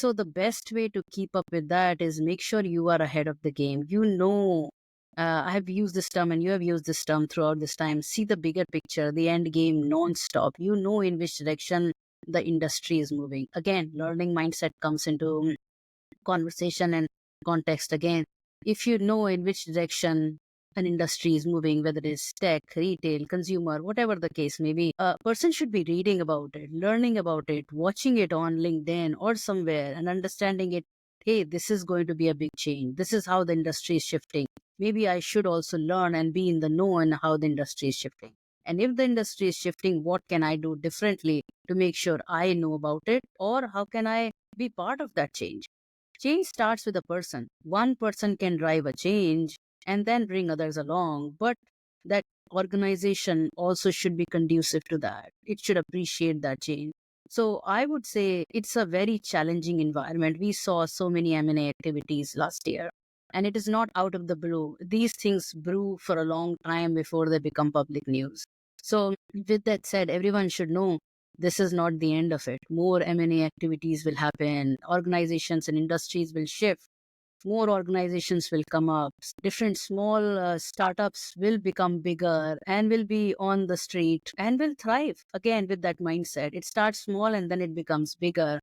So the best way to keep up with that is make sure you are ahead of the game. I have used this term and you have used this term throughout this time. See the bigger picture, the end game non-stop. You know in which direction the industry is moving. Again, learning mindset comes into conversation and context again. If you know in which direction an industry is moving, whether it's tech, retail, consumer, whatever the case may be, a person should be reading about it, learning about it, watching it on LinkedIn or somewhere and understanding it. Hey, this is going to be a big change. This is how the industry is shifting. Maybe I should also learn and be in the know on how the industry is shifting. And if the industry is shifting, what can I do differently to make sure I know about it? Or how can I be part of that change? Change starts with a person. One person can drive a change and then bring others along, but that organization also should be conducive to that. It should appreciate that change. So I would say it's a very challenging environment. We saw so many M&A activities last year, and it is not out of the blue. These things brew for a long time before they become public news. So with that said, everyone should know this is not the end of it. More M&A activities will happen. Organizations and industries will shift. More organizations will come up. Different small startups will become bigger and will be on the street and will thrive again with that mindset. It starts small and then it becomes bigger.